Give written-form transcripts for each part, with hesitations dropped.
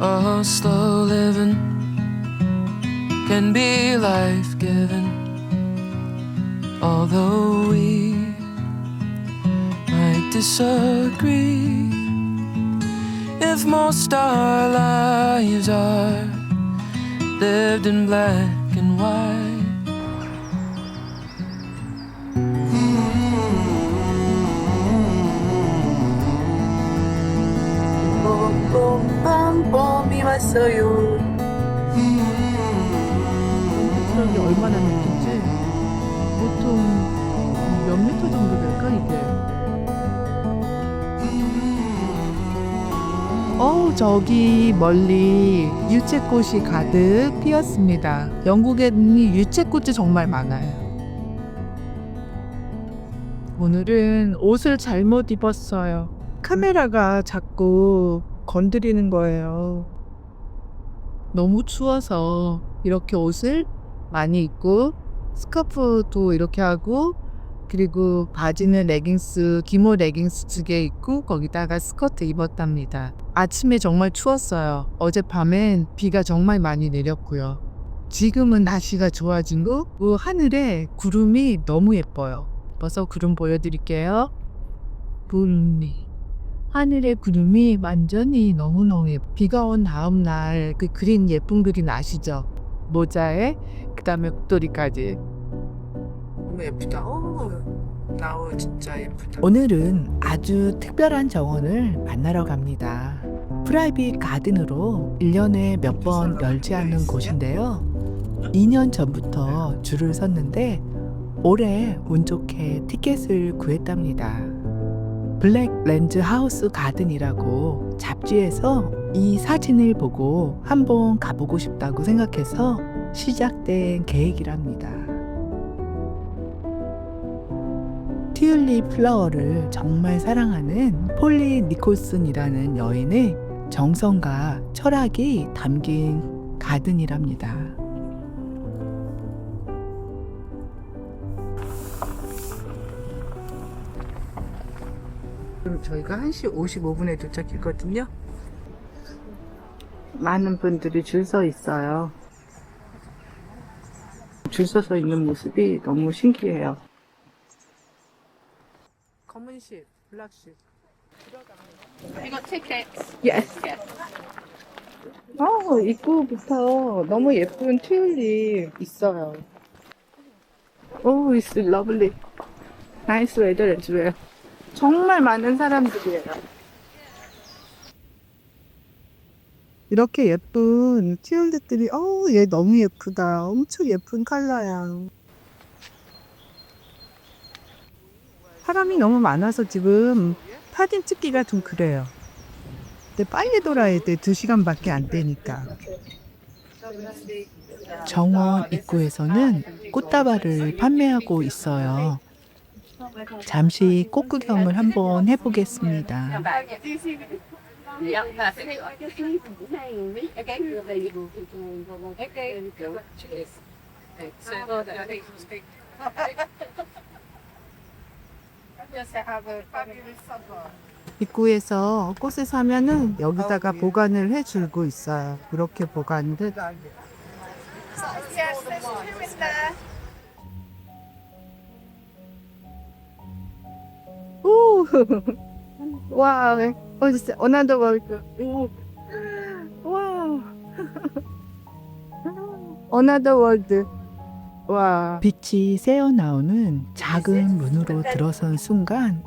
Oh, slow living can be life-giving, although we might disagree. If most our lives are lived in black and white, 봄이 왔어요. 트럭이 얼마나 높은지 보통 몇 미터 정도 될까 이게? 저기 멀리 유채꽃이 가득 피었습니다. 영국에는 유채꽃이 정말 많아요. 오늘은 옷을 잘못 입었어요. 카메라가 자꾸 건드리는 거예요. 너무 추워서 이렇게 옷을 많이 입고 스카프도 이렇게 하고 그리고 바지는 레깅스, 기모 레깅스 2개 입고 거기다가 스커트 입었답니다. 아침에 정말 추웠어요. 어젯밤엔 비가 정말 많이 내렸고요. 지금은 날씨가 좋아지고 그 하늘에 구름이 너무 예뻐요. 벌써 구름 보여드릴게요. 구름이. 하늘의 구름이 완전히 너무너무 예뻐요. 비가 온 다음 날 그 그린 예쁜 그린 아시죠? 모자에 그 다음에 목도리까지. 너무 예쁘다. 나우 진짜 예쁘다. 오늘은 아주 특별한 정원을 만나러 갑니다. 프라이빗 가든으로 1년에 몇 번 열지 않는 곳인데요. 2년 전부터 줄을 섰는데 올해 운 좋게 티켓을 구했답니다. 블랙 렌즈 하우스 가든이라고 잡지에서 이 사진을 보고 한번 가보고 싶다고 생각해서 시작된 계획이랍니다. 튤립 플라워를 정말 사랑하는 폴리 니콜슨이라는 여인의 정성과 철학이 담긴 가든이랍니다. 그럼 저희가 1시 55분에 도착했거든요. 많은 분들이 줄 서 있어요. 줄 서서 있는 모습이 너무 신기해요. 검은실, 블랙실. You got tickets? Yes. 입구부터 너무 예쁜 튤립 있어요. it's lovely. Nice weather as well. 정말 많은 사람들이에요. 이렇게 예쁜 튤립들이 얘 너무 예쁘다. 엄청 예쁜 컬러야. 사람이 너무 많아서 지금 사진 찍기가 좀 그래요. 근데 빨리 돌아야 돼. 2시간밖에 안 되니까. 정원 입구에서는 꽃다발을 판매하고 있어요. 잠시 꽃 구경을 한번 해보겠습니다. 입구에서 꽃을 사면은 여기다가 보관을 해주고 있어요. 이렇게 보관을 해. 오, 와, 진짜 another world. 와, another world. 와. 빛이 새어 나오는 작은 문으로 들어선 순간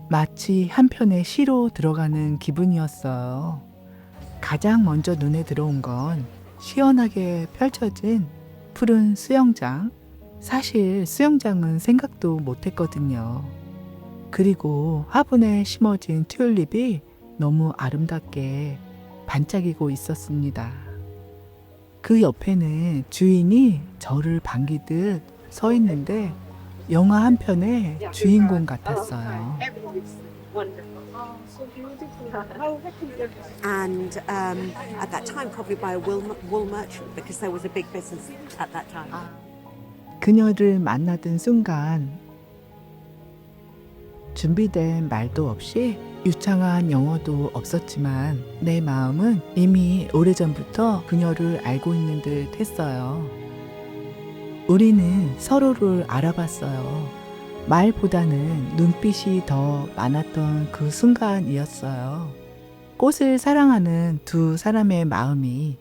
마치 한편의 시로 들어가는 기분이었어요. 가장 먼저 눈에 들어온 건 시원하게 펼쳐진 푸른 수영장. 사실 수영장은 생각도 못했거든요. 그리고 화분에 심어진 튤립이 너무 아름답게 반짝이고 있었습니다. 그 옆에는 주인이 저를 반기듯 서 있는데 영화 한 편의 주인공 같았어요. And at that time, probably by a wool merchant, because there was a big business at that time. 그녀를 만나던 순간 준비된 말도 없이 유창한 영어도 없었지만 내 마음은 이미 오래전부터 그녀를 알고 있는 듯 했어요. 우리는 서로를 알아봤어요. 말보다는 눈빛이 더 많았던 그 순간이었어요. 꽃을 사랑하는 두 사람의 마음이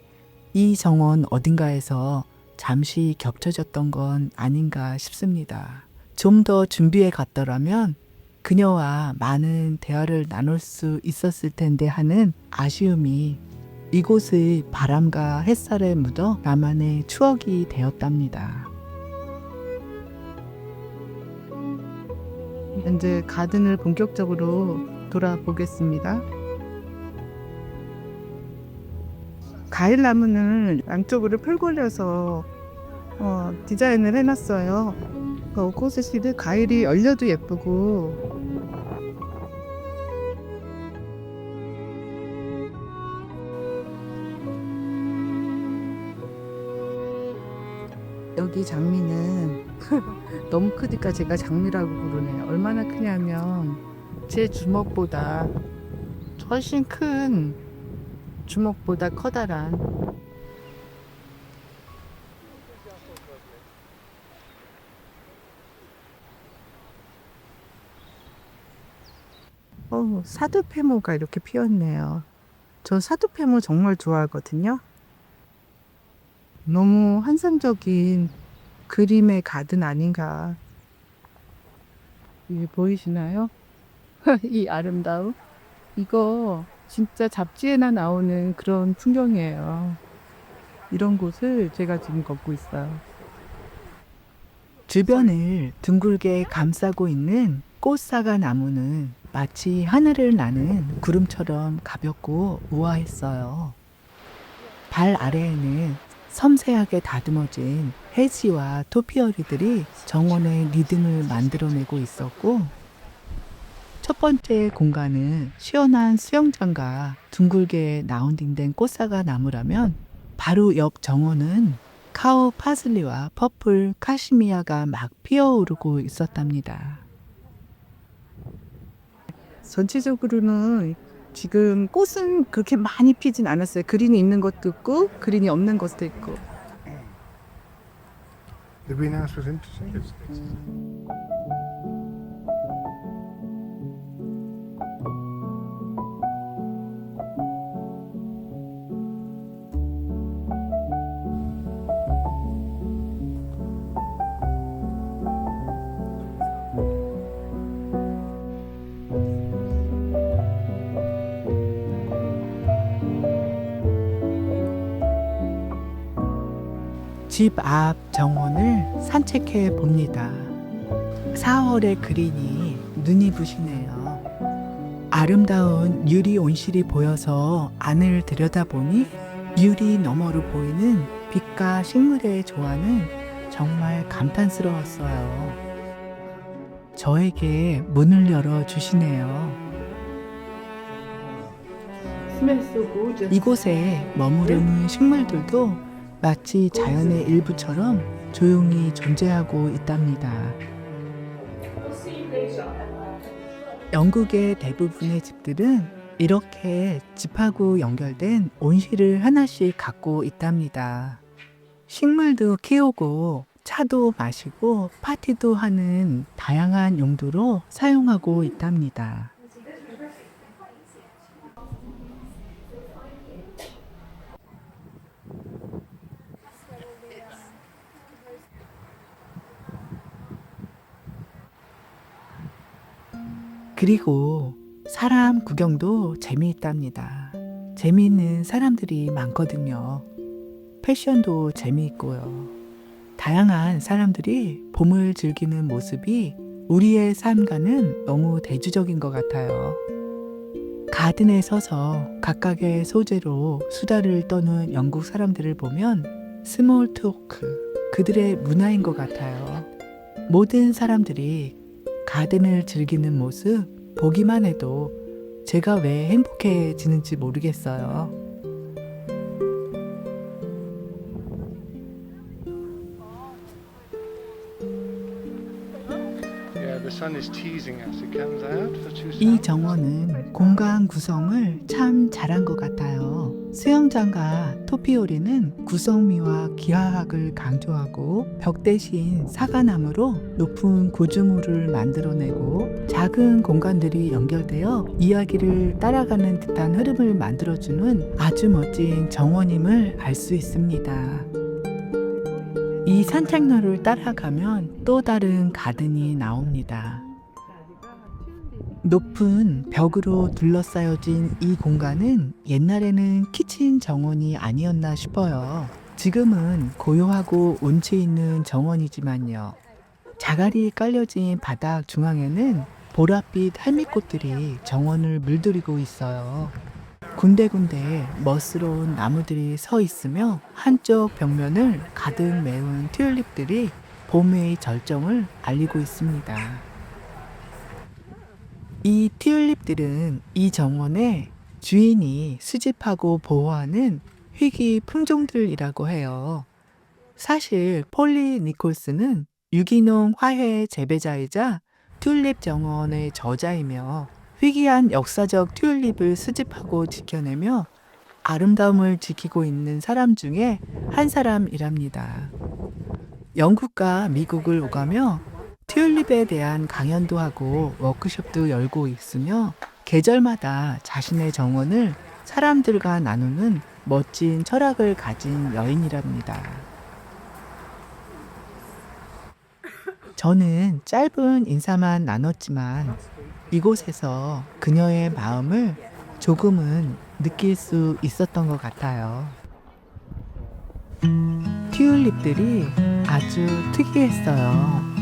이 정원 어딘가에서 잠시 겹쳐졌던 건 아닌가 싶습니다. 좀 더 준비해 갔더라면 그녀와 많은 대화를 나눌 수 있었을 텐데 하는 아쉬움이 이곳의 바람과 햇살에 묻어 나만의 추억이 되었답니다. 이제 가든을 본격적으로 돌아보겠습니다. 과일 나무는 양쪽으로 풀고려서 디자인을 해놨어요. 오코스시드 과일이 열려도 예쁘고 여기 장미는 너무 크니까 제가 장미라고 부르네요. 얼마나 크냐면 제 주먹보다 훨씬 큰 주먹보다 커다란 사두페모가 이렇게 피었네요. 저 사두페모 정말 좋아하거든요. 너무 환상적인 그림의 가든 아닌가. 이게 보이시나요? 이 아름다움? 이거 진짜 잡지에나 나오는 그런 풍경이에요. 이런 곳을 제가 지금 걷고 있어요. 주변을 둥글게 감싸고 있는 꽃사과 나무는 마치 하늘을 나는 구름처럼 가볍고 우아했어요. 발 아래에는 섬세하게 다듬어진 해지와 토피어리들이 정원의 리듬을 만들어내고 있었고, 첫 번째 공간은 시원한 수영장과 둥글게 라운딩된 꽃사과 나무라면 바로 옆 정원은 카우 파슬리와 퍼플 카시미야가 막 피어오르고 있었답니다. 전체적으로는 지금 꽃은 그렇게 많이 피진 않았어요. 그린이 있는 것도 있고 그린이 없는 것도 있고. The greenhouse was interesting. 집 앞 정원을 산책해 봅니다. 4월의 그린이 눈이 부시네요. 아름다운 유리 온실이 보여서 안을 들여다보니 유리 너머로 보이는 빛과 식물의 조화는 정말 감탄스러웠어요. 저에게 문을 열어주시네요. 이곳에 머무르는 식물들도 마치 자연의 일부처럼 조용히 존재하고 있답니다. 영국의 대부분의 집들은 이렇게 집하고 연결된 온실을 하나씩 갖고 있답니다. 식물도 키우고 차도 마시고 파티도 하는 다양한 용도로 사용하고 있답니다. 그리고 사람 구경도 재미있답니다. 재미있는 사람들이 많거든요. 패션도 재미있고요. 다양한 사람들이 봄을 즐기는 모습이 우리의 삶과는 너무 대조적인 것 같아요. 가든에 서서 각각의 소재로 수다를 떠는 영국 사람들을 보면 스몰 토크, 그들의 문화인 것 같아요. 모든 사람들이 가든을 즐기는 모습 보기만 해도 제가 왜 행복해지는지 모르겠어요. Yeah, the sun is teasing us. It comes out for 2 이 seconds. 정원은 공간 구성을 참 잘한 것 같아요. 수영장과 토피오리는 구성미와 기하학을 강조하고 벽 대신 사과나무로 높은 구조물을 만들어내고 작은 공간들이 연결되어 이야기를 따라가는 듯한 흐름을 만들어주는 아주 멋진 정원임을 알 수 있습니다. 이 산책로를 따라가면 또 다른 가든이 나옵니다. 높은 벽으로 둘러싸여진 이 공간은 옛날에는 키친 정원이 아니었나 싶어요. 지금은 고요하고 운치 있는 정원이지만요. 자갈이 깔려진 바닥 중앙에는 보랏빛 할미꽃들이 정원을 물들이고 있어요. 군데군데 멋스러운 나무들이 서 있으며 한쪽 벽면을 가득 메운 튤립들이 봄의 절정을 알리고 있습니다. 이 튤립들은 이 정원의 주인이 수집하고 보호하는 희귀 품종들이라고 해요. 사실 폴리 니콜스는 유기농 화훼 재배자이자 튤립 정원의 저자이며 희귀한 역사적 튤립을 수집하고 지켜내며 아름다움을 지키고 있는 사람 중에 한 사람이랍니다. 영국과 미국을 오가며 튤립에 대한 강연도 하고 워크숍도 열고 있으며 계절마다 자신의 정원을 사람들과 나누는 멋진 철학을 가진 여인이랍니다. 저는 짧은 인사만 나눴지만 이곳에서 그녀의 마음을 조금은 느낄 수 있었던 것 같아요. 튤립들이 아주 특이했어요.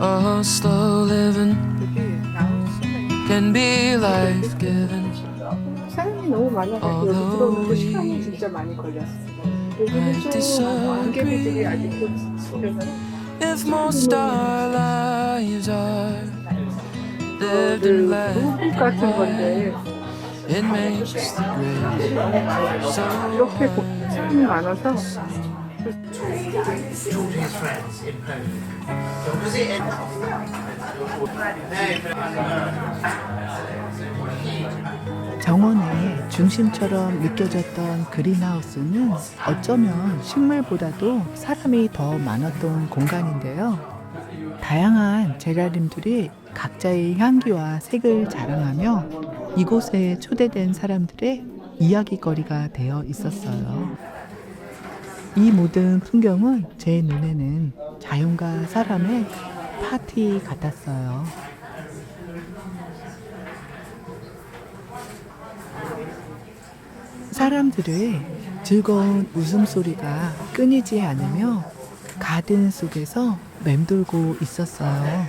Oh, slow living can be life-giving. 사람이 너무 많아서 여기 들어오는데 시간이 진짜 많이 걸렸어요. 여기는 좀 관계들이 아직도 있어서 If most our lives are lived in black 로봇 and 같은 white, 건데 it makes the grave so 이렇게 사람이 많아서 정원의 중심처럼 느껴졌던 그린하우스는 어쩌면 식물보다도 사람이 더 많았던 공간인데요. 다양한 제라늄들이 각자의 향기와 색을 자랑하며 이곳에 초대된 사람들의 이야기거리가 되어 있었어요. 이 모든 풍경은 제 눈에는 자연과 사람의 파티 같았어요. 사람들의 즐거운 웃음소리가 끊이지 않으며 가든 속에서 맴돌고 있었어요.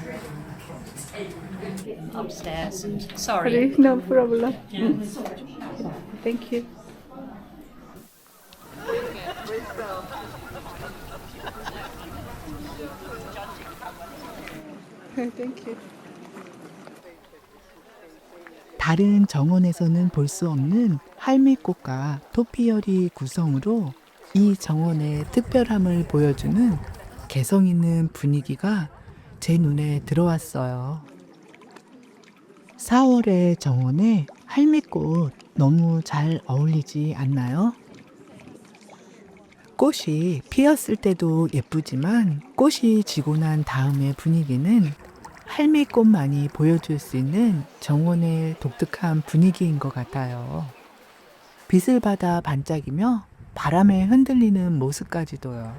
Upstairs. Sorry. no problem. Thank you. Thank you. 다른 정원에서는 볼 수 없는 할미꽃과 토피어리 구성으로 이 정원의 특별함을 보여주는 개성 있는 분위기가 제 눈에 들어왔어요. 4월의 정원에 할미꽃 너무 잘 어울리지 않나요? 꽃이 피었을 때도 예쁘지만 꽃이 지고 난 다음의 분위기는 할미꽃만이 보여줄 수 있는 정원의 독특한 분위기인 것 같아요. 빛을 받아 반짝이며 바람에 흔들리는 모습까지도요.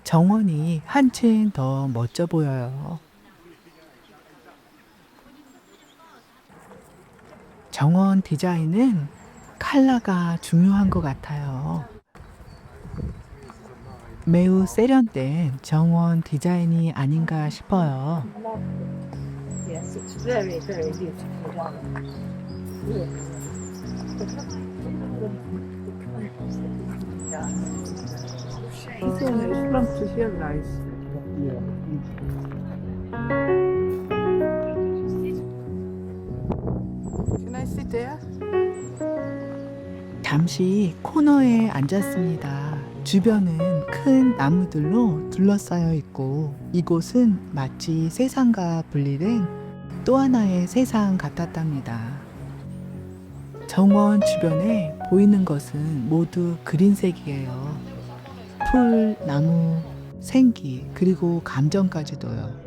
정원이 한층 더 멋져 보여요. 정원 디자인은 컬러가 중요한 것 같아요. 매우 세련된 정원 디자인이 아닌가 싶어요. Yes, it's very, very beautiful. This one is from to here, nice. Can I sit there? 잠시 코너에 앉았습니다. 주변은 큰 나무들로 둘러싸여 있고 이곳은 마치 세상과 분리된 또 하나의 세상 같았답니다. 정원 주변에 보이는 것은 모두 그린색이에요. 풀, 나무, 생기, 그리고 감정까지도요.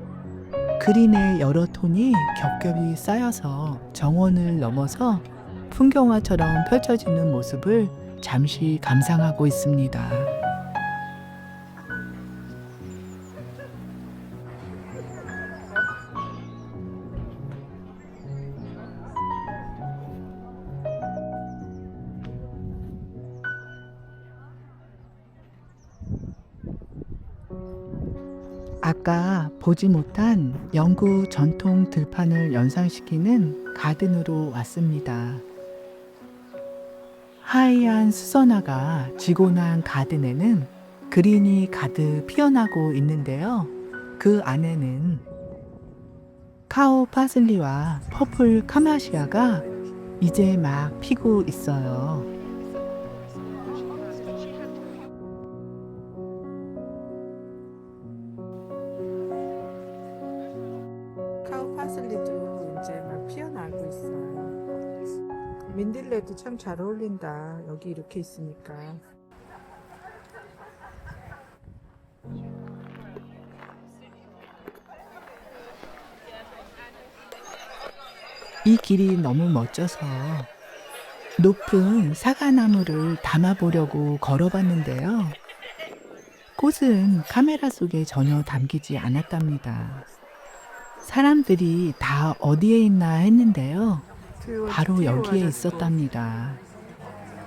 그린의 여러 톤이 겹겹이 쌓여서 정원을 넘어서 풍경화처럼 펼쳐지는 모습을 잠시 감상하고 있습니다. 아까 보지 못한 영국 전통 들판을 연상시키는 가든으로 왔습니다. 하얀 수선화가 지고 난 가든에는 그린이 가득 피어나고 있는데요. 그 안에는 카오 파슬리와 퍼플 카마시아가 이제 막 피고 있어요. 카오 파슬리도 이제 막 피어나고 있어요. 민들레도 참 잘 어울린다. 여기 이렇게 있으니까. 이 길이 너무 멋져서 높은 사과나무를 담아보려고 걸어봤는데요. 꽃은 카메라 속에 전혀 담기지 않았답니다. 사람들이 다 어디에 있나 했는데요. 바로 여기에 있었답니다.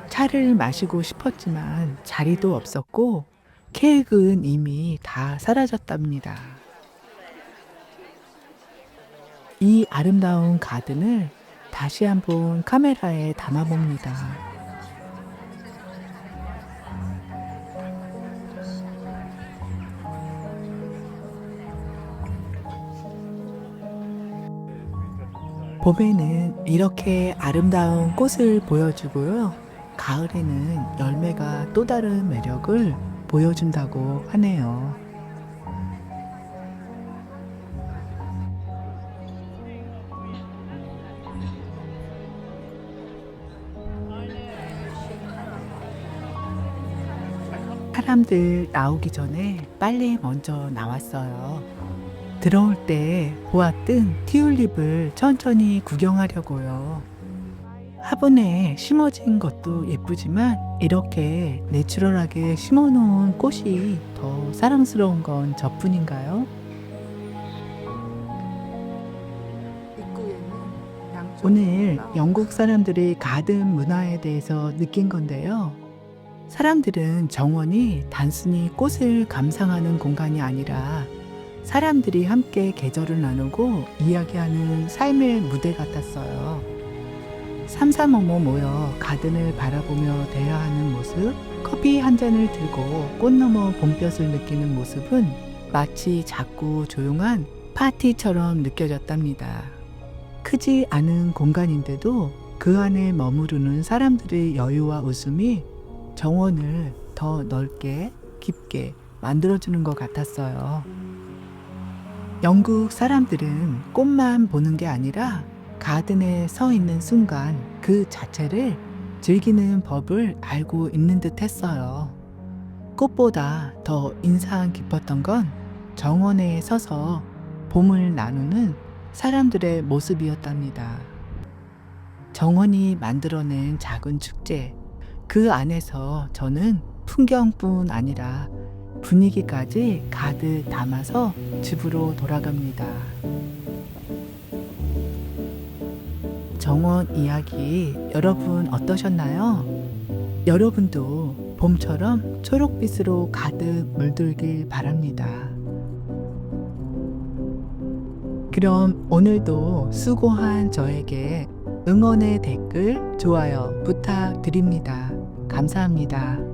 차를 마시고 싶었지만 자리도 없었고 케이크는 이미 다 사라졌답니다. 이 아름다운 가든을 다시 한번 카메라에 담아봅니다. 봄에는 이렇게 아름다운 꽃을 보여주고요. 가을에는 열매가 또 다른 매력을 보여준다고 하네요. 사람들 나오기 전에 빨리 먼저 나왔어요. 들어올 때 보았던 튤립을 천천히 구경하려고요. 화분에 심어진 것도 예쁘지만 이렇게 내추럴하게 심어놓은 꽃이 더 사랑스러운 건 저뿐인가요? 오늘 영국 사람들의 가든 문화에 대해서 느낀 건데요. 사람들은 정원이 단순히 꽃을 감상하는 공간이 아니라 사람들이 함께 계절을 나누고 이야기하는 삶의 무대 같았어요. 삼삼오오 모여 가든을 바라보며 대화하는 모습, 커피 한 잔을 들고 꽃 너머 봄볕을 느끼는 모습은 마치 작고 조용한 파티처럼 느껴졌답니다. 크지 않은 공간인데도 그 안에 머무르는 사람들의 여유와 웃음이 정원을 더 넓게, 깊게 만들어주는 것 같았어요. 영국 사람들은 꽃만 보는 게 아니라 가든에 서 있는 순간 그 자체를 즐기는 법을 알고 있는 듯 했어요. 꽃보다 더 인상 깊었던 건 정원에 서서 봄을 나누는 사람들의 모습이었답니다. 정원이 만들어낸 작은 축제, 그 안에서 저는 풍경뿐 아니라 분위기까지 가득 담아서 집으로 돌아갑니다. 정원 이야기 여러분 어떠셨나요? 여러분도 봄처럼 초록빛으로 가득 물들길 바랍니다. 그럼 오늘도 수고한 저에게 응원의 댓글, 좋아요 부탁드립니다. 감사합니다.